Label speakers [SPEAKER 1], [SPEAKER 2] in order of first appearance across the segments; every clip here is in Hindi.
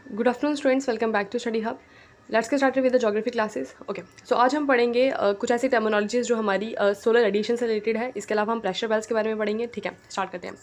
[SPEAKER 1] Good afternoon students, welcome back to study hub. Let's get started with the geography classes. Okay, so आज हम पढ़ेंगे कुछ ऐसी टर्मिनोलॉजीज जो हमारी सोलर रेडिएशन से रिलेटेड है। इसके अलावा हम प्रेशर बेल्स के बारे में पढ़ेंगे। ठीक है, स्टार्ट करते हैं।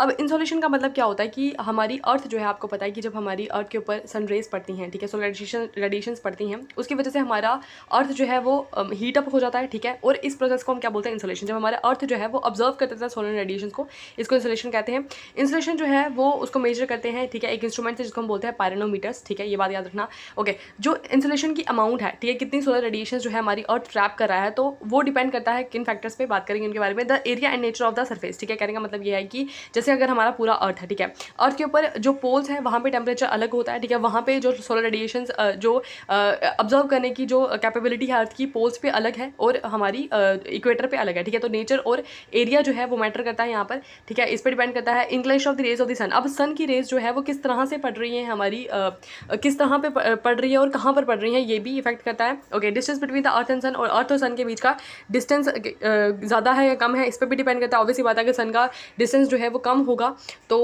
[SPEAKER 1] अब इंसोलेशन का मतलब क्या होता है कि हमारी अर्थ जो है, आपको पता है कि जब हमारी अर्थ के ऊपर सन रेज पड़ती हैं, ठीक है, सोलर रेडिएशंस पड़ती हैं, उसकी वजह से हमारा अर्थ जो है वो हीट अप हो जाता है। ठीक है, और इस प्रोसेस को हम क्या बोलते हैं? इंसोलेशन। जब हमारा अर्थ जो है वो ऑब्जर्व करते हैं सोलर रेडिएशन को, इसको इंसोलेशन कहते हैं। इंसोलेशन जो है वो उसको मेजर करते हैं, ठीक है, एक इंस्ट्रूमेंट से जिसको हम बोलते हैं पायरोनोमीटर्स। ठीक है, ये बात याद रखना। ओके, जो इंसोलेशन की अमाउंट है, ठीक है, कितनी सोलर रेडिएशन जो है हमारी अर्थ ट्रैप कर रहा है, तो वो डिपेंड करता है किन फैक्टर्स पे, बात करेंगे उनके बारे में। The area and nature of the surface. ठीक है, कहने का मतलब ये है कि जैसे अगर हमारा पूरा अर्थ है, ठीक है, अर्थ के ऊपर जो पोल्स हैं वहाँ पे टेम्परेचर अलग होता है। ठीक है, वहाँ पे जो सोलर रेडिएशन जो ऑब्जर्व करने की जो कैपेबिलिटी है अर्थ की, पोल्स पे अलग है और हमारी इक्वेटर पे अलग है। ठीक है, तो नेचर और एरिया जो है वो मैटर करता है यहाँ पर। ठीक है, इस पर डिपेंड करता है inclination of the rays of the sun. अब सन की रेज जो है वो किस तरह से पड़ रही है हमारी, किस तरह पे पड़ रही है और कहाँ पर पड़ रही है, ये भी इफेक्ट करता है। Okay, distance between the earth and sun, और अर्थ और सन के बीच का डिस्टेंस ज़्यादा है या कम है, इस पर भी डिपेंड करता है। ऑब्वियसली बात है कि सन का डिस्टेंस जो है वो कम होगा तो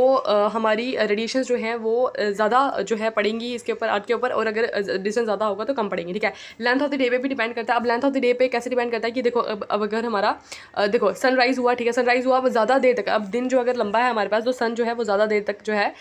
[SPEAKER 1] हमारी रेडिएशन जो है वो ज़्यादा जो है पड़ेंगी इसके ऊपर, अर्थ के ऊपर, और अगर डिस्टेंस ज़्यादा होगा तो कम पड़ेंगी। ठीक है, लेंथ ऑफ द डे पे भी डिपेंड करता है। अब लेंथ ऑफ द डे पे कैसे डिपेंड करता है कि देखो, अब अगर हमारा देखो सनराइज़ हुआ, ठीक है, सनराइज़ हुआ वो ज़्यादा देर तक, अब दिन जो अगर लंबा है हमारे पास, तो सन जो है वो ज़्यादा देर तक जो है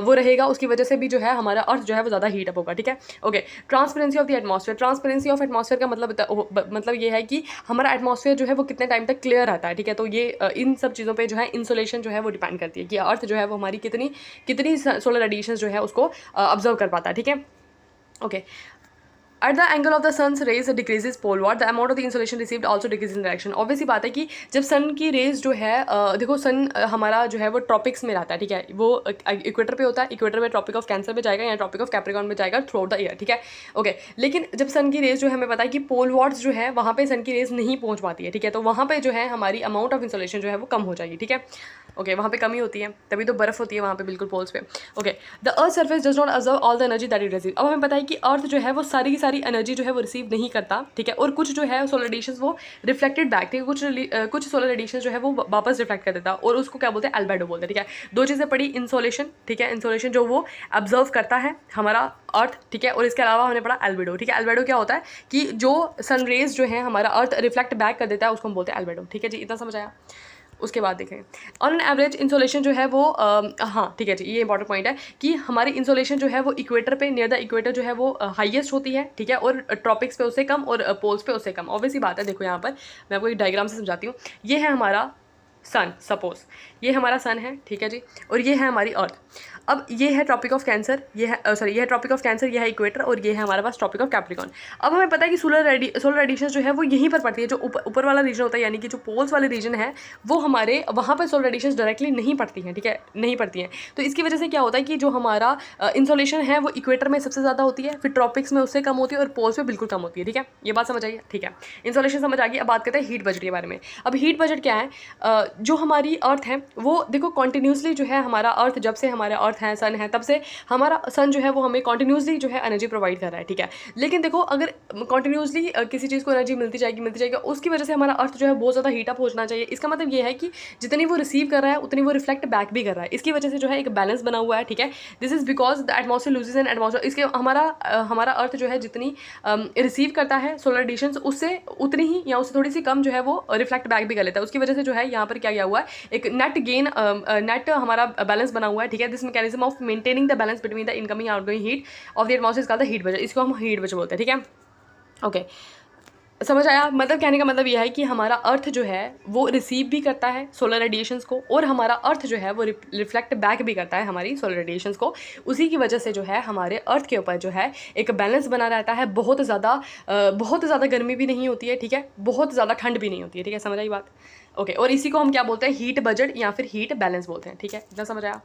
[SPEAKER 1] वो रहेगा, उसकी वजह से भी जो है हमारा अर्थ जो है वो ज़्यादा हीट अप होगा। ठीक है, okay, transparency of the atmosphere. Transparency of atmosphere का मतलब ये है कि हमारा एटमॉस्फेयर जो है वो कितने टाइम तक क्लियर रहता है। ठीक है, तो ये इन सब चीज़ों पे जो है इंसोलेशन जो है वो डिपेंड करती है कि अर्थ जो है वो हमारी कितनी कितनी सोलर रेडिएशन जो है उसको ऑब्जर्व कर पाता है। ठीक है, okay, At the angle of the sun's rays decreases poleward, the amount of the insolation received also decreases in direction. Obviously बात है कि जब सन की रेज जो है देखो, सन हमारा जो है वो ट्रॉपिक्स में रहता है। ठीक है, वो इक्वेटर पे होता है, इक्वेटर में ट्रॉपिक ऑफ कैंसर में जाएगा या ट्रॉपिक ऑफ कैप्रिकॉर्न में जाएगा थ्रू आउट द ईयर। ठीक है, ओके, लेकिन जब सन की रेज जो है हमें पता है कि पोलवार्ड्स जो है वहाँ पे सन की रेज नहीं पहुँच पाती है। ठीक है, तो वहाँ पे जो है हमारी अमाउंट ऑफ इंसोलेशन जो है वो कम हो जाएगी। ठीक है, ओके, वहाँ पे कमी होती है, तभी तो बर्फ़ होती है वहाँ पे बिल्कुल पोल्स पे। Okay, the earth surface does not observe all the energy that it receive. अब हमें पता है कि अर्थ जो है वो सारी की सारी एनर्जी जो है वो रिसीव नहीं करता। ठीक है, और कुछ जो है सोलर रेडिएशन वो रिफ्लेक्टेड बैक, ठीक है, कुछ सोलर रेडिएशन जो है वो वापस रिफ्लेक्ट कर देता है, और उसको क्या बोलते हैं? एल्बेडो बोलते हैं। ठीक है, दो चीज़ें पड़ी, इंसोलेशन, ठीक है, इंसोलेशन जो वो ऑब्जर्व करता है हमारा अर्थ, ठीक है, और इसके अलावा हमने पढ़ा एल्बेडो। ठीक है, एल्बेडो क्या होता है कि जो सन रेज जो है हमारा अर्थ रिफ्लेक्ट बैक कर देता है, उसको हम बोलते हैं एल्बेडो। ठीक है जी, इतना समझ आया? उसके बाद देखें, ऑन एन एवरेज इंसोलेशन जो है वो हाँ ठीक है जी, ये इंपॉर्टेंट पॉइंट है कि हमारी इंसोलेशन जो है वो इक्वेटर पे, नियर द इक्वेटर जो है वो हाईएस्ट होती है। ठीक है, और ट्रॉपिक्स पे उससे कम और पोल्स पे उससे कम। ऑब्वियसली बात है, देखो यहाँ पर मैं आपको एक डायग्राम से समझाती हूँ। ये है हमारा सन, सपोज ये हमारा सन है, ठीक है जी, और ये है हमारी अर्थ। अब ये है ट्रॉपिक ऑफ कैंसर, ये है सॉरी, ये है ट्रॉपिक ऑफ कैंसर, ये है इक्वेटर, और ये है हमारे पास ट्रॉपिक ऑफ कैप्रिकॉर्न। अब हमें पता है कि सोलर रेडिएशन जो है वो यहीं पर पड़ती है, जो ऊपर वाला रीजन होता है, यानी कि जो पोल्स वाले रीजन है वो हमारे वहाँ पर सोलर रेडिएशन डायरेक्टली नहीं पड़ती हैं। ठीक है, नहीं पड़ती हैं, तो इसकी वजह से क्या होता है कि जो हमारा इंसोलेशन है वो इक्वेटर में सबसे ज़्यादा होती है, फिर ट्रॉपिक्स में उससे कम होती है, और पोल्स में बिल्कुल कम होती है। ठीक है, ये बात समझ आई है? ठीक है, इंसोलेशन समझ आ गई। अब बात करते हैं हीट बजट के बारे में। अब हीट बजट क्या है? जो हमारी अर्थ है वो देखो कॉन्टीन्यूसली जो है हमारा अर्थ, जब से हमारा अर्थ है, सन है, तब से हमारा सन जो है वो हमें कॉन्टीन्यूसली जो है एनर्जी प्रोवाइड कर रहा है। ठीक है, लेकिन देखो अगर कॉन्टीन्यूसली किसी चीज़ को एनर्जी मिलती जाएगी, उसकी वजह से हमारा अर्थ जो है बहुत ज़्यादा हीटअप होना चाहिए। इसका मतलब ये है कि जितनी वो रिसीव कर रहा है उतनी वो रिफ्लेक्ट बैक भी कर रहा है। इसकी वजह से जो है एक बैलेंस बना हुआ है। ठीक है, this is because the atmosphere loses N atmosphere. इसके हमारा अर्थ जो है जितनी रिसीव करता है सोलर रेडिएशन, उससे उतनी ही या उससे थोड़ी सी कम जो है वो रिफ्लेक्ट बैक भी कर लेता है। उसकी वजह से जो है यहाँ पर क्या किया हुआ है, एक नेट गेन, नेट हमारा बैलेंस बना हुआ है। ठीक है, this mechanism of maintaining the balance between the incoming outgoing heat of the atmosphere is called the heat budget. इसको हम हीट बजट बोलते हैं। ठीक है, ओके, समझ आया? मतलब कहने का मतलब यह है कि हमारा अर्थ जो है वो रिसीव भी करता है सोलर रेडिएशंस को, और हमारा अर्थ जो है वो रिफ्लेक्ट बैक भी करता है हमारी सोलर रेडिएशंस को। उसी की वजह से जो है हमारे अर्थ के ऊपर जो है एक बैलेंस बना रहता है। बहुत ज़्यादा गर्मी भी नहीं होती है, ठीक है, बहुत ज़्यादा ठंड भी नहीं होती है। ठीक है, समझ आई बात? ओके, और इसी को हम क्या बोलते हैं? हीट बजट या फिर हीट बैलेंस बोलते हैं। ठीक है, इतना समझ आया?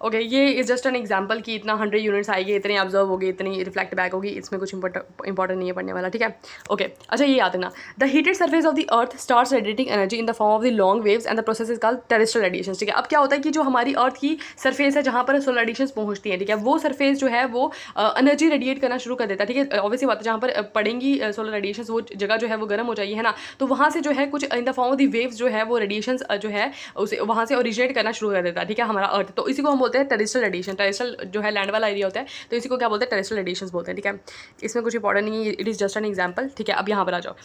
[SPEAKER 1] ओके, ये इज़ जस्ट एन एग्जाम्पल कि इतना 100 यूनिट्स आएगी, इतनी ऑब्जर्व होगी, इतनी रिफ्लेक्ट बैक होगी, इसमें कुछ इंपॉर्टेंट नहीं है पढ़ने वाला। ठीक है, ओके, अच्छा ये याद रखना, the heated surface of the earth starts radiating energy in the form of the long waves and the process is called terrestrial radiation. ठीक है, अब क्या होता है कि जो हमारी अर्थ की सरफेस है जहाँ पर सोलर रेडिएशन पहुँचती है, ठीक है, वो सरफेस जो है वो एनर्जी रेडिएट करना शुरू कर देता है। ठीक है, ऑब्वियसली बात है, जहाँ पर पड़ेंगी सोलर रेडिएशन वो जगह जो है वो गर्म हो जाएगी, है ना, तो वहाँ से जो है कुछ in the form of the waves जो है वो रेडिएशन जो है उसे वहाँ से ओरिजिनेट करना शुरू कर देता है। ठीक है, हमारा अर्थ, तो इसी को हम बोलते हैं टेरेस्ट्रियल रेडिएशन। टेरेस्ट्रियल जो है लैंड वाला एरिया होता है, तो इसी को क्या बोलते हैं, टेरेस्ट्रियल रेडिएशन बोलते हैं। ठीक है, इसमें कुछ इंपॉर्टेंट नहीं है, it is just an example. ठीक है, अब यहाँ पर आ जाओ।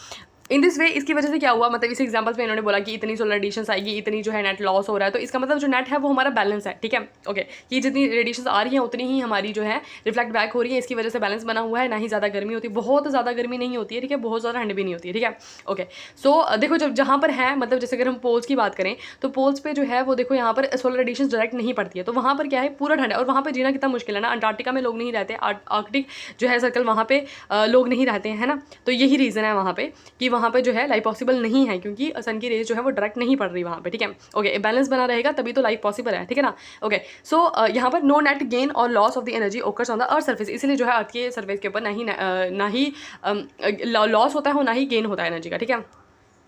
[SPEAKER 1] इन दिस वे इसकी वजह से क्या हुआ, मतलब इस एग्जाम्पल में इन्होंने बोला कि इतनी सोलर रेडिएशन आएगी, इतनी जो है नेट लॉस हो रहा है, तो इसका मतलब जो नेट है वो हमारा बैलेंस है। ठीक है, ओके, ये जितनी रेडिएशन आ रही है उतनी ही हमारी जो है रिफ्लेक्ट बैक हो रही है, इसकी वजह से बैलेंस बना हुआ है, ना ही ज़्यादा गर्मी होती है, बहुत ज़्यादा गर्मी नहीं होती है। ठीक है, बहुत ज़्यादा ठंड भी नहीं होती है। ठीक है, ओके, सो देखो जब जहाँ पर है, मतलब जैसे अगर हम पोल्स की बात करें तो पोल्स पे जो है वो देखो यहाँ पर सोलर रेडिएशन डायरेक्ट नहीं पड़ती है, तो वहाँ पर क्या है, पूरा ठंड है, और वहाँ पर जीना कितना मुश्किल है ना। अंटार्कटिका में लोग नहीं रहते, आर्कटिक जो है सर्कल वहाँ पे लोग नहीं रहते हैं, है ना। तो यही रीज़न है वहाँ पे कि वहाँ पे जो है लाइफ पॉसिबल नहीं है, क्योंकि सन की रेज जो है वो डायरेक्ट नहीं पड़ रही वहाँ पे। ठीक है, ओके, बैलेंस बना रहेगा तभी तो लाइफ पॉसिबल है। ठीक है ना, ओके, सो यहाँ पर नो नेट गेन और loss of the energy occurs on the earth surface, इसलिए जो है अर्थ के सर्फेस के ऊपर ना ही लॉस होता है और ना ही गेन होता है एनर्जी का। ठीक है,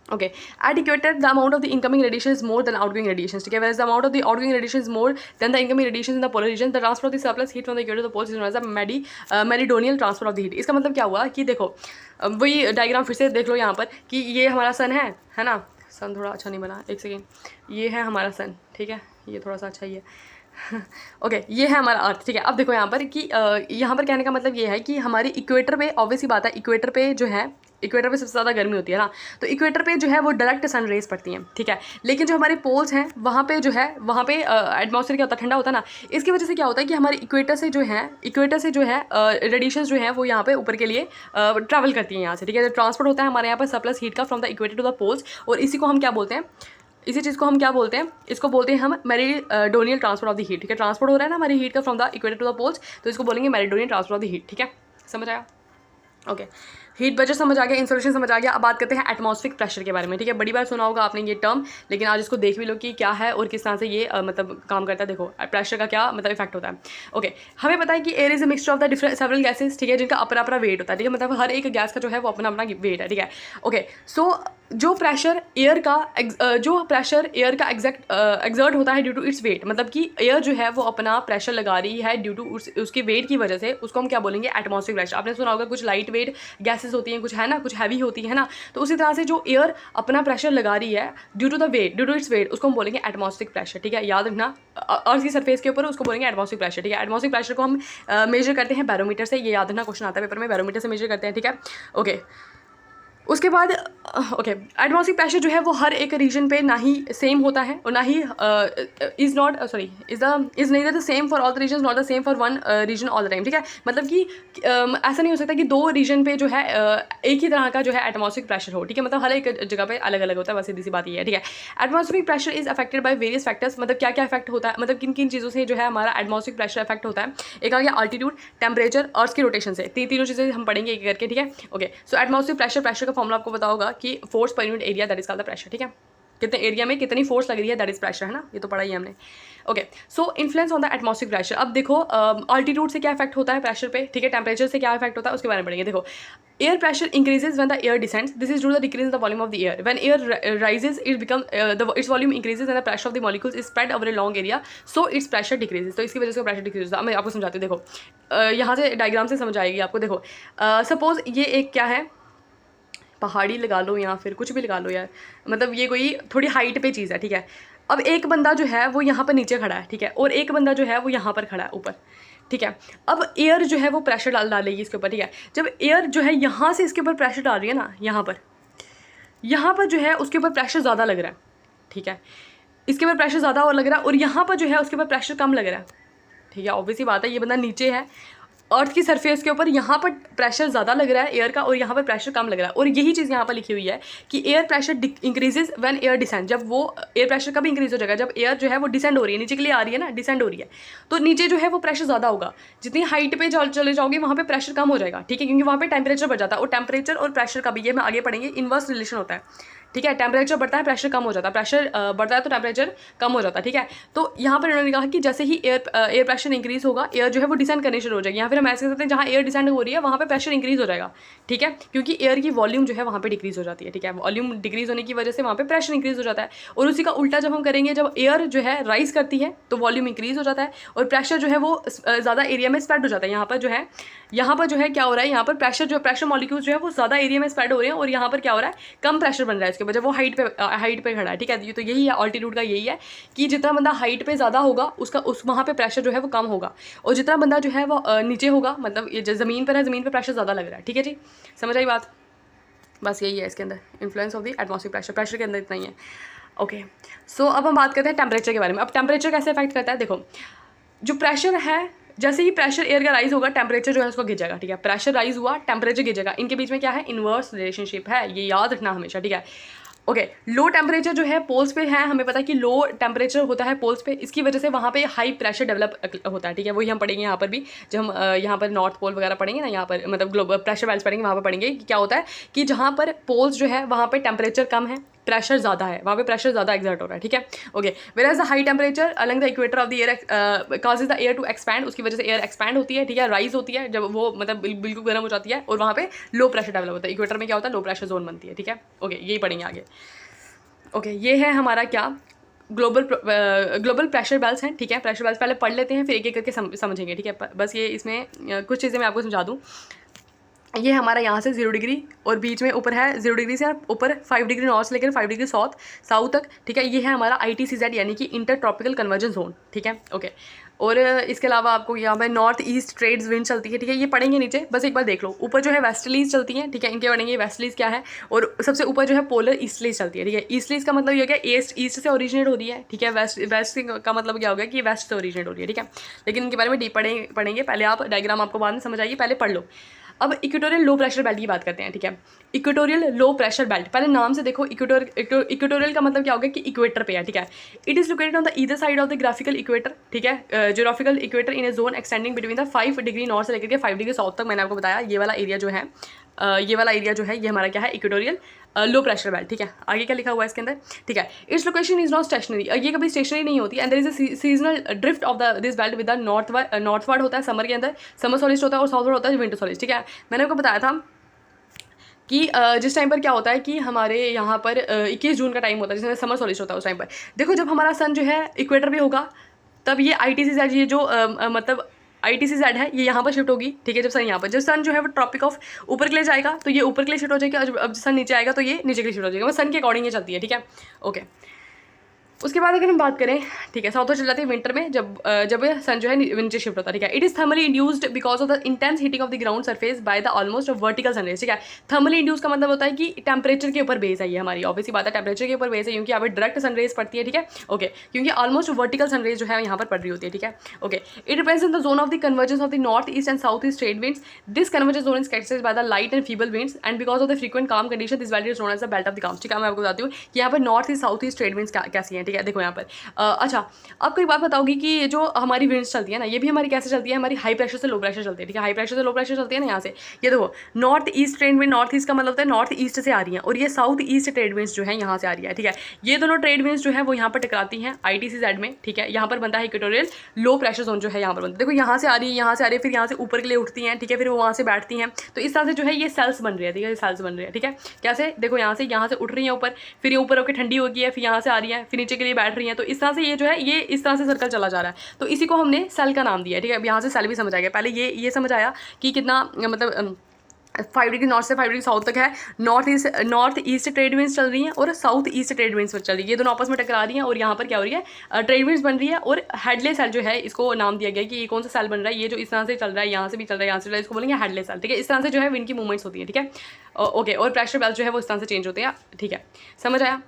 [SPEAKER 1] okay, at equator the amount of the incoming radiation is more than outgoing radiations. Okay, whereas the amount of the outgoing radiation is more than the incoming radiation in the polar region, the transfer of the surplus heat from the equator to the poles is known as the meridional transfer of the heat. इसका मतलब क्या हुआ कि देखो वही डायग्राम फिर से देख लो यहाँ पर कि ये हमारा सन है ना। सन थोड़ा अच्छा नहीं बना, एक सेकेंड, ये है हमारा सन। ठीक है, ये थोड़ा सा अच्छा ही है। ओके, ये है हमारा अर्थ। ठीक है, अब देखो यहाँ पर कि यहाँ पर कहने का मतलब ये है कि हमारी इक्वेटर पे ऑब्वियस ही बात है, इक्वेटर पे जो है, इक्वेटर पे सबसे ज़्यादा गर्मी होती है ना, तो इक्वेटर पे जो है वो डायरेक्ट सन रेज पड़ती हैं। ठीक है, लेकिन जो हमारे पोल्स हैं वहाँ पे जो है, वहाँ पे एटमॉस्फेयर क्या होता है, ठंडा होता है ना। इसकी वजह से क्या होता है कि हमारे इक्वेटर से जो है रेडिएशन जो है वो यहाँ पे ऊपर के लिए ट्रैवल करती हैं यहाँ से। ठीक है, ट्रांसपोर्ट होता है हमारे यहाँ पर सरप्लस हीट का from the equator to the poles, और इसी को हम क्या बोलते हैं, इसी चीज़ को हम क्या बोलते हैं, इसको बोलते हैं हम meridional transfer of the heat. ठीक है, ट्रांसपोर्ट हो रहा है ना हमारी हीट का from the equator to the poles, तो इसको बोलेंगे meridional transfer of the heat. ठीक है, समझ आया, ओके, हीट बजट समझ आ गया, इंसोलेशन समझ आ गया। अब बात करते हैं एटमॉस्फेरिक प्रेशर के बारे में। ठीक है, बड़ी बार सुना होगा आपने ये टर्म, लेकिन आज इसको देख भी लो कि क्या है और किस तरह से ये मतलब काम करता है। देखो प्रेशर का क्या मतलब इफेक्ट होता है। ओके, हमें पता है कि air is a mixture of the different several gases. ठीक है, जिनका अपना अपना वेट होता है। ठीक है, मतलब हर एक गैस का जो है वो अपना अपना वेट है। ठीक है, ओके, सो जो प्रेशर एयर का एग्जर्ट होता है ड्यू टू इट्स वेट, मतलब कि एयर जो है वो अपना प्रेशर लगा रही है ड्यू टू उसके वेट की वजह से, उसको हम क्या बोलेंगे, एटमॉस्फेरिक प्रेशर। आपने सुना होगा कुछ लाइट वेट गैसेस होती हैं, कुछ है ना, कुछ हैवी होती है ना, तो उसी तरह से जो एयर अपना प्रेशर लगा रही है ड्यू टू इट्स वेट, उसको हम बोलेंगे एटमॉस्फेरिक प्रेशर। ठीक है, याद रखना, अर्थ की सरफेस के ऊपर उसको बोलेंगे एटमॉस्फेरिक प्रेशर। ठीक है, एटमॉस्फेरिक प्रेशर को हम मेजर करते हैं बैरोमीटर से, ये याद रखना, क्वेश्चन आता है पेपर में, बैरोमीटर से मेजर करते हैं। ठीक है, ओके, उसके बाद ओके, एटमॉस्फेरिक प्रेशर जो है वो हर एक रीजन पे ना ही सेम होता है और ना ही is neither the same for all the region, not the same for one region all the time. ठीक है, मतलब कि ऐसा नहीं हो सकता कि दो रीजन पे जो है एक ही तरह का जो है एटमॉस्फेरिक प्रेशर हो। ठीक है, मतलब हर एक जगह पे अलग अलग होता है, बस सीधी सी बात ये है। ठीक है, atmospheric pressure is affected by various factors, मतलब क्या क्या इफेक्ट होता है, मतलब किन किन चीज़ों से जो है हमारा एटमॉस्फेरिक प्रेशर इफेक्ट होता है। एक आ गया अल्टीट्यूड, टेम्परेचर, अर्थ की रोटेशन से, तीनों चीज़ें हम पढ़ेंगे एक करके। ठीक है, ओके, सो एटमॉस्फेरिक प्रेशर का फॉर्मूला आपको पता होगा कि force per unit area that is called the pressure. ठीक है, कितने एरिया में कितनी फोर्स लग रही है दैट इज प्रेशर, है ना, ये तो पढ़ा ही है हमने। Okay, so influence on the atmospheric pressure. अब देखो अल्टीट्यूड से क्या इफेक्ट होता है प्रेशर पे। ठीक है, टेम्परेचर से क्या इफेक्ट होता है उसके बारे में पढ़ेंगे। देखो, air pressure increases when the air descends, this is due to the decrease in the volume of the air. When air rises it become its volume increases and the pressure of the molecules is spread over a long area, so its pressure decreases, तो इसकी वजह से प्रेशर डिक्रीज होता है। मैं आपको समझाती हूँ, देखो यहाँ से डायग्राम से समझ आएगी आपको। देखो सपोज ये एक क्या है, पहाड़ी लगा लो या फिर कुछ भी लगा लो यार, मतलब ये कोई थोड़ी हाइट पे चीज़ है। ठीक है, अब एक बंदा जो है वो यहाँ पर नीचे खड़ा है। ठीक है, और एक बंदा जो है वो यहाँ पर खड़ा है ऊपर। ठीक है, अब एयर जो है वो प्रेशर डालेगी इसके ऊपर। ठीक है, जब एयर जो है यहाँ से इसके ऊपर प्रेशर डाल रही है ना, यहाँ पर जो है उसके ऊपर प्रेशर ज़्यादा लग रहा है। ठीक है, इसके ऊपर प्रेशर ज़्यादा और लग रहा है, और यहाँ पर जो है उसके ऊपर प्रेशर कम लग रहा है। ठीक है, ऑब्वियसली बात है, ये बंदा नीचे है, अर्थ की सरफेस के ऊपर यहाँ पर प्रेशर ज़्यादा लग रहा है एयर का, और यहाँ पर प्रेशर कम लग रहा है। और यही चीज़ यहाँ पर लिखी हुई है कि air pressure increases when air descend, जब वो एयर प्रेशर कब इंक्रीज हो जाएगा, जब एयर जो है वो डिसेंड हो रही है, नीचे के लिए आ रही है ना, डिसेंड हो रही है, तो नीचे जो है वो प्रेशर ज़्यादा होगा। जितनी हाइट पे चले जाओगे वहाँ पर प्रेशर कम हो जाएगा। ठीक है, क्योंकि वहाँ पर टेम्परेचर बढ़ जाता है, और टेम्परेचर और प्रेशर का भी, ये हम आगे पढ़ेंगे, इनवर्स रिलेशन होता है। ठीक है, टेम्परेचर बढ़ता है प्रेशर कम हो जाता है, प्रेशर बढ़ता है तो टेम्परेचर कम हो जाता है। ठीक है, तो यहाँ पर इन्होंने कहा कि जैसे ही एयर प्रेशर इंक्रीज होगा, एयर जो है वो डिसेंड करने शुरू हो जाएगी, या फिर हम ऐसे कह सकते हैं जहाँ एयर डिसेंड हो रही है वहाँ पे प्रेशर इंक्रीज हो जाएगा। ठीक है, क्योंकि एयर की वॉल्यूम जो है वहाँ पे डिक्रीज हो जाती है। ठीक है, वॉल्यूम डिक्रीज होने की वजह से वहाँ पे प्रेशर इंक्रीज हो जाता है। और उसी का उल्टा जब हम करेंगे, जब एयर जो है राइज करती है तो वॉल्यूम इंक्रीज हो जाता है, और प्रेशर जो है वो ज़्यादा एरिया में स्प्रेड हो जाता है। यहाँ पर जो है क्या हो रहा है, यहाँ पर प्रेशर मॉलिक्यूल्स जो है वो ज़्यादा एरिया में स्प्रेड हो रहे हैं, और यहाँ पर क्या हो रहा है, कम प्रेशर बन रहा है इसके ऊपर, जब वो हाइट पे खड़ा है, ठीक है। तो यही है ऑल्टीट्यूड का, यही है कि जितना बंदा हाइट पे ज़्यादा होगा उसका वहाँ पे प्रेशर जो है वो कम होगा, और जितना बंदा जो है वो नीचे होगा, मतलब ये ज़मीन पर है, ज़मीन पर प्रेशर ज़्यादा लग रहा है, ठीक है जी। समझ आई बात? बस यही है इसके अंदर influence of the atmospheric pressure, pressure के अंदर इतना ही है। ओके, सो अब हम बात करते हैं टेम्परेचर के बारे में। अब टेम्परेचर कैसे इफेक्ट करता है, देखो जो प्रेशर है, जैसे ही प्रेशर एयर का राइज होगा टेम्परेचर जो है उसको गिर जाएगा, ठीक है। प्रेशर राइज हुआ, टेम्परेचर गिर जाएगा, इनके बीच में क्या है, इनवर्स रिलेशनशिप है, ये याद रखना हमेशा, ठीक है। ओके, लो टेम्परेचर जो है पोल्स पे है, हमें पता है कि लो टेम्परेचर होता है पोल्स पे, इसकी वजह से वहाँ पे हाई प्रेशर डेवलप होता है, ठीक है। वही हम पढ़ेंगे यहाँ पर भी, जब हम यहाँ पर नॉर्थ पोल वगैरह पढ़ेंगे ना, यहाँ पर मतलब ग्लोबल प्रेशर बेल्ट्स पढ़ेंगे, वहाँ पर पढ़ेंगे कि क्या होता है कि जहाँ पर पोल्स जो है वहाँ पर टेम्परेचर कम है, प्रेशर ज़्यादा है, वहाँ पे प्रेशर ज़्यादा एक्सर्ट हो रहा है, ठीक है। Okay, where as the high temperature along the equator of the air causes the air to expand, उसकी वजह से एयर एक्सपैंड होती है, ठीक है, राइज होती है, जब वो मतलब बिल्कुल गर्म हो जाती है, और वहाँ पे लो प्रेशर डेवलप होता है। इक्वेटर में क्या होता है, लो प्रेशर जोन बनती है, ठीक है। ओके, यही पढ़ेंगे आगे। ओके, ये है हमारा क्या, ग्लोबल प्रेशर बेल्ट्स हैं, ठीक है। प्रेशर बेल्ट्स पहले पढ़ लेते हैं, फिर एक एक करके समझेंगे, ठीक है। बस ये इसमें कुछ चीज़ें मैं आपको समझा दूँ। ये हमारा यहाँ से 0 डिग्री और बीच में ऊपर है 0 डिग्री से ऊपर 5 डिग्री नॉर्थ से लेकर 5 डिग्री साउथ तक, ठीक है। ये है हमारा ITCZ यानी कि इंटर ट्रॉपिकल कन्वर्जन जोन, ठीक है। ओके, और इसके अलावा आपको यहाँ पर नॉर्थ ईस्ट ट्रेड्स विंड चलती है, ठीक है। ये पढ़ेंगे नीचे, बस एक बार देख लो। ऊपर जो है वेस्टलीज चलती हैं, ठीक है, इनके पढ़ेंगे वेस्टलीज क्या है, और सबसे ऊपर जो है पोलर ईस्टलीज चलती है, ठीक है। ईस्टलीज का मतलब ये क्या, ईस्ट से ओरिजिनेट हो रही है, ठीक है। वेस्ट का मतलब क्या हो गया कि वेस्ट से ओरिजिनेट हो रही है, ठीक है। लेकिन इनके बारे में डीप पढ़ेंगे, पहले आप डायग्राम आपको बाद में समझ आइए, पहले पढ़ लो। अब इक्वेटोरियल लो प्रेशर बेल्ट की बात करते हैं, ठीक है। इक्वेटोरियल लो प्रेशर बेल्ट, पहले नाम से देखो, इक्वेटोरियल का मतलब क्या होगा कि इक्वेटर पे है, ठीक है। It is located on the either side of the graphical equator, ठीक है, geographical equator in a zone extending between the 5 degree north से लेकर के 5 डिग्री साउथ तक। मैंने आपको बताया ये वाला एरिया जो है, ये वाला एरिया जो है ये हमारा क्या है, इक्वेटोरियल लो प्रेशर बेल्ट, ठीक है। आगे क्या लिखा हुआ है इसके अंदर, ठीक है। Its location is not stationary, ये कभी स्टेशनरी नहीं होती, and there is a seasonal drift of the this belt with the northward होता है समर के अंदर, समर सॉलिस्ट होता है, और साउथवर्ड होता है विंटर सॉलिस्ट, ठीक है। मैंने आपको बताया था कि जिस टाइम पर क्या होता है कि हमारे यहाँ पर 21 जून का टाइम होता है जिसमें समर सॉलिस्ट होता है। उस टाइम पर देखो जब हमारा सन जो है इक्वेटर पे होगा, तब ये ITCZ, ये जो मतलब ITCZ है, ये यहाँ पर शिफ्ट होगी, ठीक है। जब सन यहाँ पर, जब सन जो है वो ट्रॉपिक ऑफ ऊपर के लिए जाएगा तो ये ऊपर के लिए शिफ्ट हो जाएगी, और अब सन नीचे आएगा तो ये नीचे के लिए शिफ्ट हो जाएगा। वो सन के अकॉर्डिंग ये चलती है, ठीक है। ओके, उसके बाद अगर हम बात करें, ठीक है, साउथ चल जाती है विंटर में, जब सन जो है नीचे शिफ्ट होता है, ठीक है। It is thermally induced because of the intense heating of the ground surface by the almost vertical sun rays, ठीक है। थर्मली इंड्यूस का मतलब होता है कि टेम्परेचर के ऊपर बेस है, ये हमारी ऑब्वियसली बात है, टेम्परेचर के ऊपर बेस है, क्योंकि यहाँ पर डायरेक्ट सनरेज पड़ती है, ठीक है। ओके, क्योंकि ऑलमोस्ट वर्टिकल सनरेज जो है यहाँ पर पड़ रही होती है, ठीक है। Okay, it depends in the zone of the convergence of the north east and south east trade winds. This convergence zone is characterised by the light and feeble winds and because of the frequent calm condition this belt is known as the belt of the calm, ठीक है। मैं आपको बताती हूँ कि यहाँ पर north east south east trade winds कैसी हैं, ठीक है। देखो यहाँ पर अच्छा, आपको एक बात बताओगी कि ये जो हमारी विंड्स चलती है ना, ये भी हमारी कैसे चलती है, हमारी हाई प्रेशर से लो प्रेशर चलती है, ठीक है। हाई प्रेशर से लो प्रेशर चलती है ना, यहाँ से ये देखो north east trade wind, north east का मतलब होता है नॉर्थ ईस्ट से आ रही है, और ये साउथ ईस्ट ट्रेड विंड्स जो है यहाँ से आ रही है, ठीक है। ये दोनों ट्रेड विंड्स जो है वो यहाँ पर टकराती हैं ITCZ में, ठीक है। यहाँ पर बनता है इक्वेटोरियल लो प्रेशर जोन जो है यहाँ पर बनता है। देखो यहाँ से आ रही है, यहाँ से आ रही है, फिर यहाँ से ऊपर के लिए उठती हैं, ठीक है, फिर वो वहाँ से बैठती हैं, तो इस तरह से जो है ये सेल्स बन रही है, ठीक है, सेल्स बन रही है, ठीक है। कैसे, देखो यहाँ से उठ रही है ऊपर, फिर ये ऊपर होकर ठंडी होगी है, फिर यहाँ से आ रही है, फिर नीचे के लिए बैठ रही है, तो इस तरह से ये जो है ये इस तरह से सर्कल चला जा रहा है, तो इसी को हमने सेल का नाम दिया है, ठीक है। अब यहाँ से सेल भी समझ आ गया। पहले ये समझ आया कि कितना मतलब 5 डिग्री नॉर्थ से 5 डिग्री साउथ तक है, नॉर्थ ईस्ट ट्रेड विंड्स चल रही हैं और साउथ ईस्ट ट्रेड विंड्स चल रही है, ये दोनों आपस में टकरा रही हैं, और यहाँ पर क्या हो रही है, ट्रेड विंड्स बन रही है, और हेडले सेल जो है इसको नाम दिया गया कि ये कौन सा सेल बन रहा है, ये जो इस तरह से चल रहा है, यहाँ से भी चल रहा है, यहाँ से चल रहा है, इसको बोलेंगे हेडले सेल, ठीक है। इस तरह से जो है विंड की मूवमेंट्स होती है, ठीक है। ओके, और प्रेशर बेल्ट जो है वो इस तरह से चेंज होते हैं, ठीक है, समझ आया।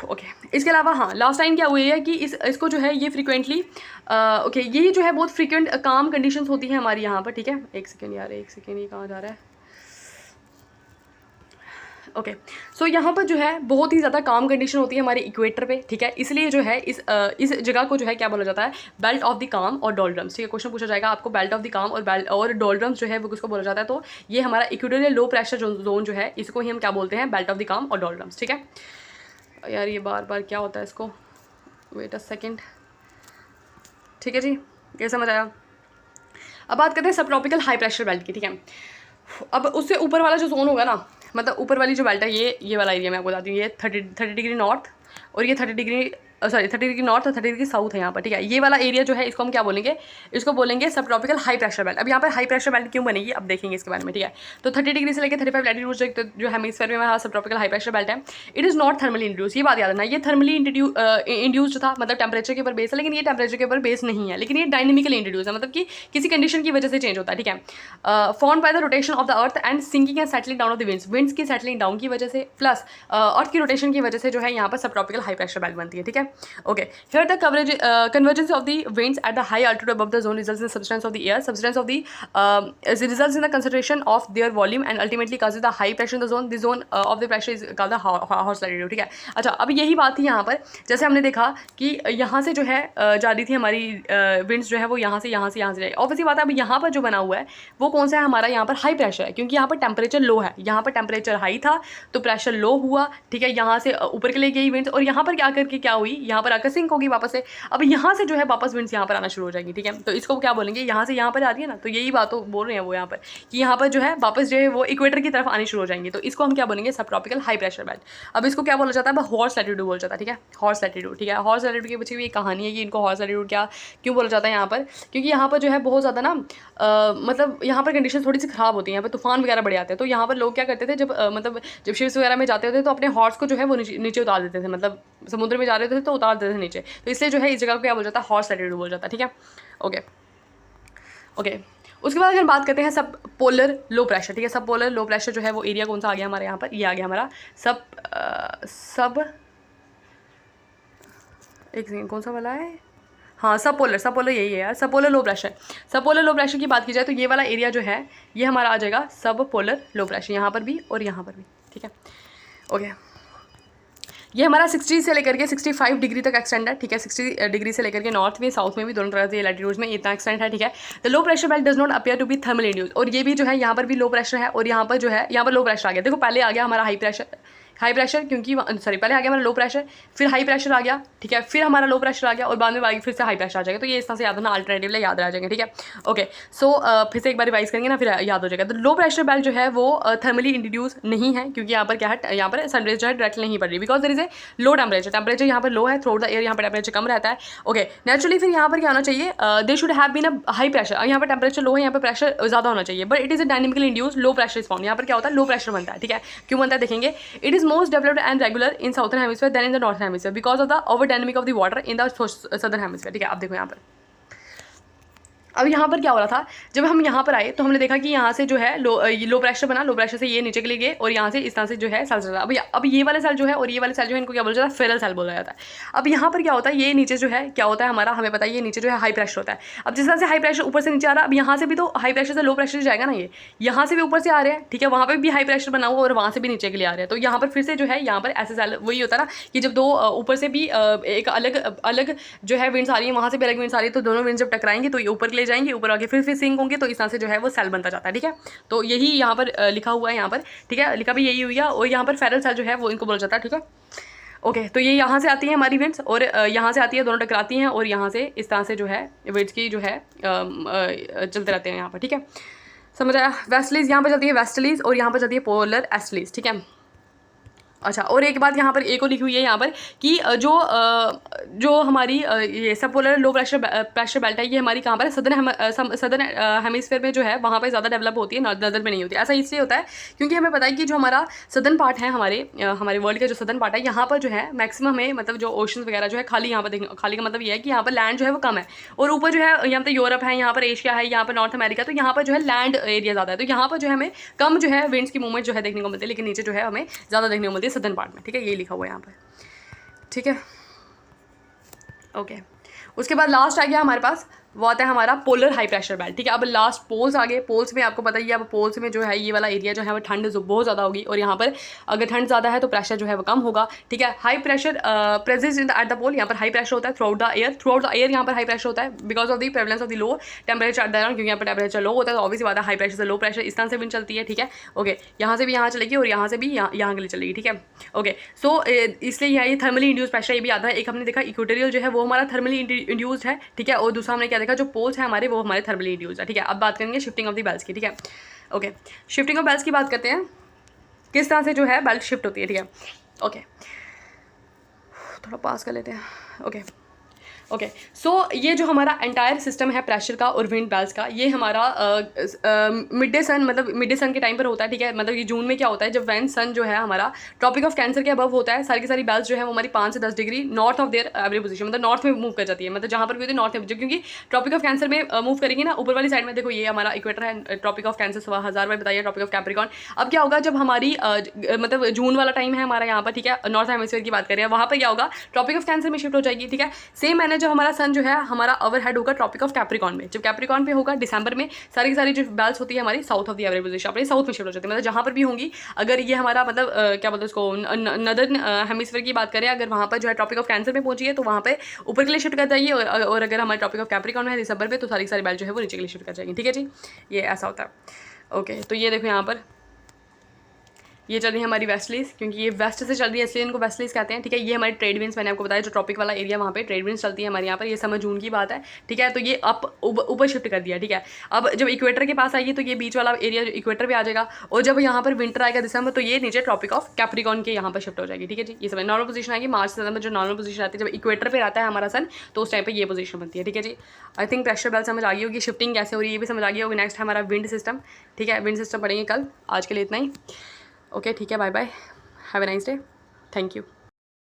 [SPEAKER 1] ओके, इसके अलावा हाँ लास्ट टाइम क्या हुई है कि इसको जो है ये फ्रीक्वेंटली ओके, ये जो है बहुत फ्रीक्वेंट काम कंडीशंस होती हैं हमारी यहाँ पर, ठीक है। एक सेकेंड यार, एक सेकेंड, ये कहाँ जा रहा है। ओके, सो यहाँ पर जो है बहुत ही ज़्यादा काम कंडीशन होती है हमारे इक्वेटर पे, ठीक है। इसलिए जो है इस जगह को जो है क्या बोला जाता है, बेल्ट ऑफ द काम और डोल्ड्रम्स, ठीक है। क्वेश्चन पूछा जाएगा आपको, बेल्ट ऑफ द काम और डोल्ड्रम्स जो है वो किसको बोला जाता है, तो ये हमारा इक्वेटोरियल लो प्रेशर जोन जो है इसको ही हम क्या बोलते हैं, बेल्ट ऑफ द काम और डोल्ड्रम्स, ठीक है। यार ये बार बार क्या होता है इसको, वेट अ सेकेंड, ठीक है जी, ये समझ आया। अब बात करते हैं सब ट्रॉपिकल हाई प्रेशर बेल्ट की, ठीक है। अब उससे ऊपर वाला जो जोन होगा ना, मतलब ऊपर वाली जो बेल्ट है, ये वाला एरिया मैं आपको बताती हूँ, ये 30 डिग्री नॉर्थ और ये 30 डिग्री सॉरी 30 डिग्री नॉर्थ और 30 डिग्री साउथ है यहाँ पर, ठीक है। ये वाला एरिया जो है इसको हम क्या बोलेंगे, इसको बोलेंगे सब ट्रॉपिकल हाई प्रेशर बेल्ट। अब यहाँ पर हाई प्रेशर बेल्ट क्यों बनेगी अब देखेंगे इसके बारे में, ठीक है। तो 30 डिग्री से लेकर 35 लैटिट्यूड जो हेमिस्फीयर में वहाँ सब ट्रॉपिकल हाई प्रेशर बेल्ट है। It is not thermally induce, ये बात याद रखना, ये थर्मली इंड्यूस्ड था, मतलब टेम्परेचर के ऊपर बेस है, लेकिन ये टेम्परेचर के ऊपर बेस नहीं है, लेकिन ये डायनेमिकली इंट्रोड्यूस है, मतलब कि किसी कंडीशन की वजह से चेंज होता है, ठीक है। Formed by the rotation of the earth and sinking and settling down of the winds की सेटलिंग डाउन की वजह से प्लस अर्थ की रोटेशन की वजह से जो है यहाँ पर सब ट्रॉपिकल हाई प्रेशर बेल्ट बनती है, ठीक है। Okay, here the convergence of the winds at the high altitude above the zone results in subsidence of the air. Subsidence of the results in the concentration of their volume and ultimately causes the high pressure in the zone. The zone of the pressure is called the horse latitude, ठीक है। अच्छा, अब यही बात थी यहाँ पर, जैसे हमने देखा कि यहाँ से जो है जा रही थी हमारी विंड्स जो है वो यहाँ से जाए। ऑब्वियसली बात है, अब यहाँ पर जो बना हुआ है वो कौन सा है हमारा, यहाँ पर हाई प्रेशर है, क्योंकि यहाँ पर टेम्परेचर लो है, यहाँ पर टेम्परेचर हाई था तो प्रेशर लो हुआ, ठीक है। यहाँ से ऊपर के लिए गई विंड्स और यहाँ पर क्या करके क्या हुई, यहाँ पर आकर सिंक होगी वापस से। अब यहाँ से जो है वापस विंड्स यहाँ पर आना शुरू हो जाएंगी, ठीक है। तो इसको क्या बोलेंगे, यहाँ से यहाँ पर आ रही है ना, तो यही बात तो बोल रहे हैं वो यहाँ पर कि यहाँ पर जो है वापस जो है वो इक्वेटर की तरफ आनी शुरू हो जाएंगी, तो इसको हम क्या बोलेंगे, सब ट्रॉपिकल हाई प्रेशर बेल्ट। अब इसको क्या बोला जाता है, हॉर्स लैटिट्यूड बोला जाता है, ठीक है, हॉर्स लैटिट्यूड, ठीक है। हॉर्स लैटिट्यूड के पीछे भी एक कहानी है कि इनको हॉर्स लैटिट्यूड क्या क्यों बोला जाता है यहाँ पर, क्योंकि यहाँ पर जो है बहुत ज़्यादा ना मतलब यहाँ पर कंडीशन थोड़ी सी ख़राब होती है, यहाँ पर तूफान वगैरह बढ़ जाते हैं, तो यहाँ पर लोग क्या करते थे, जब शिप्स वगैरह में जाते थे तो अपने हॉर्स को जो है वो नीचे उतार देते थे, मतलब समुद्र में जा रहे थे तो उतार देते थे नीचे, तो इसलिए जो है इस जगह को क्या बोल जाता है, हॉर्स लैटिट्यूड बोल जाता है, ठीक है। ओके, उसके बाद अगर बात करते हैं सब पोलर लो प्रेशर, ठीक है। सब पोलर लो प्रेशर जो है वो एरिया कौन सा आ गया हमारे यहाँ पर, ये आ गया हमारा सब एक सेकेंड कौन सा वाला है, हाँ सब पोलर यही है यार, सब पोलर लो प्रेशर। सब पोलर लो प्रेशर की बात की जाए तो ये वाला एरिया जो है ये हमारा आ जाएगा सब पोलर लो प्रेशर, यहाँ पर भी और यहाँ पर भी, ठीक है। ओके, ये हमारा 60 से लेकर के 65 डिग्री तक एक्सटेंड है, ठीक है। 60 डिग्री से लेकर के नॉर्थ में साउथ में भी दोनों तरह से लैटिट्यूड्स में इतना एक्सटेंड है, ठीक है। The low pressure belt does not appear to be thermal induce, और ये भी जो है यहाँ पर भी लो प्रेशर है और यहाँ पर जो है यहाँ पर लो प्रेशर आ गया। देखो पहले आ गया हमारा हाई प्रेशर क्योंकि सॉरी पहले आ गया हमारा लो प्रेशर, फिर हाई प्रेशर आ गया, ठीक है, फिर हमारा लो प्रेशर आ गया और बाद में फिर से हाई प्रेशर आ जाएगा। तो ये इस तरह से याद रखना, अल्टरनेटिवली याद रह जाएंगे, ठीक है। ओके, सो फिर से एक बार रिवाइज करेंगे ना, फिर याद हो जाएगा। तो लो प्रेशर बेल्ट जो है वो थर्मली इंट्रोड्यूस नहीं है, क्योंकि यहाँ पर क्या है, यहाँ पर सनरेज जो है डायरेक्टली नहीं पड़ रही, because there is a low temperature यहाँ पर लो है, थ्रू द एयर यहाँ पर टेम्परेचर कम रहता है। ओके, नेचुरली फिर यहाँ पर क्या होना चाहिए, they should have been a high pressure, यहाँ पर टेम्परेचर लो है, यहाँ पर प्रेशर ज़्यादा होना चाहिए, but it is a dynamically induce low pressure response. यहाँ पर क्या होता है, लो प्रेशर बनता है, ठीक है। क्यों बनता है देखेंगे, it is most developed and regular in southern hemisphere than in the northern hemisphere because of the over dynamic of the water in the southern hemisphere, ठीक है। आप देखो यहाँ पर अब यहाँ पर क्या हो रहा था, जब हम यहाँ पर आए तो हमने देखा कि यहाँ से जो है लो प्रेशर बना, लो प्रेशर से ये नीचे के लिए गए और यहाँ से इस तरह से जो है सेल चला। अब ये वाले सेल जो है और ये वाले सेल जो है इनको क्या बोला जाता है, फेरल सेल बोला जाता है। अब यहाँ पर क्या होता है, ये नीचे जो है क्या होता है हमारा, हमें पता है ये नीचे जो है हाई प्रेशर होता है। अब जिस तरह से हाई प्रेशर ऊपर से नीचे आ रहा है, अब यहाँ से भी तो हाई प्रेशर से लो प्रेशर जाएगा ना, ये यहाँ से भी ऊपर से आ रहे हैं, ठीक है, वहाँ पर भी हाई प्रेशर बना हुआ और वहाँ से भी नीचे के लिए आ रहे हैं। तो यहाँ पर फिर से जो है यहाँ पर ऐसे सेल वही होता है ना कि जब दो ऊपर से भी एक अलग जो है विंड्स आ रही है, वहाँ से भी अलग विंड्स आ रही है, तो दोनों विंड्स जब टकराएंगे तो ये ऊपर के लिए जाएंगे, ऊपर आके फिर सिंक होंगे, तो इस तरह से जो है वो सेल बनता जाता है, ठीक है। तो यही यहाँ पर लिखा हुआ है, यहाँ पर ठीक है, लिखा भी यही हुआ और यहाँ पर फेरल सेल जो है वो इनको बोला जाता है, ठीक है। ओके, तो ये यहाँ से आती है हमारी विंड्स और यहाँ से आती है, दोनों टकराती हैं और यहाँ से इस तरह से जो है विंड्स की जो है चलते रहते हैं यहाँ पर, ठीक है, समझ आया। वेस्टलीज यहाँ पर चलती है वेस्टलीज और यहाँ पर चलती है पोलर एस्टलीज, ठीक है। अच्छा, और एक बात यहाँ पर एक और लिखी हुई है यहाँ पर कि जो हमारी ये सब पोलर लो प्रेशर बेल्ट है, ये हमारी कहाँ पर सदर्न हेमिस्फीयर में जो है वहाँ पे ज़्यादा डेवलप होती है, नॉर्दर्न में नहीं होती। ऐसा इसलिए होता है क्योंकि हमें पता है कि जो हमारा सदर्न पार्ट है, हमारे वर्ल्ड का जो सदर्न पार्ट है, यहाँ पर जो है मैक्सिमम है, मतलब जो ओशंस वगैरह जो है खाली, यहाँ पर खाली का मतलब ये है कि यहाँ पर लैंड जो है वो कम है और ऊपर जो है यहाँ पर यूरोप है, यहाँ पर एशिया है, यहाँ पर नॉर्थ अमेरिका, तो यहाँ पर जो है लैंड एरिया ज़्यादा है, तो यहाँ पर जो है हमें कम जो है विंड्स की मूवमेंट जो है देखने को मिलती है, लेकिन नीचे जो है हमें ज़्यादा देखने को मिलती है सदर्न पार्ट में, ठीक है। ये लिखा हुआ है यहाँ पर, ठीक है। ओके, उसके बाद लास्ट आ गया हमारे पास, वो आता है हमारा पोलर हाई प्रेशर बेल्ट, ठीक है। अब लास्ट पोल्स आ गए। पोल्स में आपको पता ही है, अब पोल्स में जो है ये वाला एरिया जो है वो ठंड बहुत ज़्यादा होगी और यहाँ पर अगर ठंड ज़्यादा है तो प्रेशर जो है वो कम होगा, ठीक है। High pressure presence in at the pole, यहाँ पर हाई प्रेशर होता है थ्रू आउट द एयर यहाँ पर हाई प्रेशर होता है because of the prevalence of the low temperature at the क्योंकि यहाँ पर टेम्परेचर लो होता है, तो ऑब्वियसली बात है हाई प्रेशर से लो प्रेशर इस तरह से भी चलती है, ठीक है। ओके, यहाँ से भी यहाँ चलेगी और यहाँ से भी यहाँ के लिए चलेगी, ठीक है। ओके, सो इसलिए ये थर्मली इंड्यूस प्रेशर ये भी आता है। एक हमने देखा इक्वेटोरियल जो है वो हमारा थर्मली इंड्यूस्ड है, ठीक है, और दूसरा हमने क्या देखा, जो पोल्स है वो हमारे थर्मली इंड्यूस्ड है, ठीक है। अब बात करेंगे शिफ्टिंग ऑफ द बेल्ट्स की, ठीक है। ओके, शिफ्टिंग ऑफ बेल्ट्स की बात करते हैं, किस तरह से जो है बेल्ट शिफ्ट होती है, ठीक है। ओके, थोड़ा पास कर लेते हैं। ओके सो ये जो हमारा एंटायर सिस्टम है प्रेशर का और विंड बेल्स का, ये हमारा मिड डे सन, मतलब मिड डे सन के टाइम पर होता है, ठीक है। मतलब ये जून में क्या होता है, जब वैन सन जो है हमारा ट्रॉपिक ऑफ कैंसर के अबव होता है, सारी की सारी बेल्स जो है वो हमारी 5 से 10 degree north of their average position, मतलब नॉर्थ में मूव कर जाती है, मतलब जहाँ पर भी होती है नॉर्थ में, क्योंकि ट्रॉपिक ऑफ कैंसर में मूव करेंगे ना ऊपर वाली साइड में। देखो ये हमारा इक्वेटर है, ट्रॉपिक ऑफ कैंसर 1000 बार बताइए, ट्रॉपिक ऑफ कैप्रिकॉर्न। अब क्या होगा जब हमारी मतलब जून वाला टाइम है हमारा यहाँ पर, ठीक है, नॉर्थ हेमिस्फीयर की बात करें, वहाँ पर क्या होगा, ट्रॉपिक ऑफ कैंसर में शिफ्ट हो जाएगी, ठीक है। सेम मैंने जो हमारा सन जो है हमारा ओवरहेड होगा ट्रॉपिक ऑफ कैप्रिकॉर्न में। जब कैप्रिकॉर्न पे होगा दिसंबर में, सारी की सारी जो बेल्स होती है हमारी south of the average position, अपने साउथ में शिफ्ट हो जाती है, मतलब जहाँ पर भी होंगी। अगर ये हमारा मतलब क्या बोलते हैं उसको, नदर्न हेमिस्फीयर की बात करें, अगर वहाँ पर जो है ट्रॉपिक ऑफ कैंसर में पहुंची है तो वहाँ पे ऊपर के लिए शिफ्ट कर जाएगी, और अगर हमारे ट्रॉपिक ऑफ कैप्रिकॉर्न में है दिसंबर में, तो सारी सारी बेल्ट जो है वो नीचे के लिए शिफ्ट कर जाएगी, ठीक है जी। ये ऐसा होता है। ओके, तो ये देखो यहाँ पर ये चल रही है हमारी वेस्टलीज, क्योंकि ये वेस्ट से चल रही है इसलिए इनको वेस्टलीज कहते हैं, ठीक है। ये हमारी ट्रेड विंड्स, मैंने आपको बताया जो ट्रॉपिक वाला एरिया वहाँ पे ट्रेड विंड्स चलती है हमारे यहाँ पर, ये समझ जून की बात है, ठीक है। तो ये अप ऊपर शिफ्ट कर दिया, ठीक है। अब जब इक्वेटर के पास आएगी तो ये बीच वाला एरिया इक्वेटर पे आ जाएगा, और जब यहाँ पर विंटर आएगा दिसंबर, तो ये नीचे ट्रॉपिक ऑफ कैप्रिकॉर्न के यहाँ पर शिफ्ट हो जाएगी, ठीक है जी। ये सब नॉर्मल पोजीशन आएगी मार्च से सितंबर, जो नॉर्मल पोजीशन आती है जब इक्वेटर पर आता है हमारा सन, तो उस टाइम पर ये पोजीशन बनती है, ठीक है जी। आई थिंक प्रेशर बेल्ट समझ आ गई होगी, शिफ्टिंग कैसे हो रही है ये भी समझ आ गई होगी। नेक्स्ट हमारा विंड सिस्टम, ठीक है, विंड सिस्टम पढ़ेंगे कल। आज के लिए इतना ही, ओके ठीक है, bye bye, have a nice day, thank you.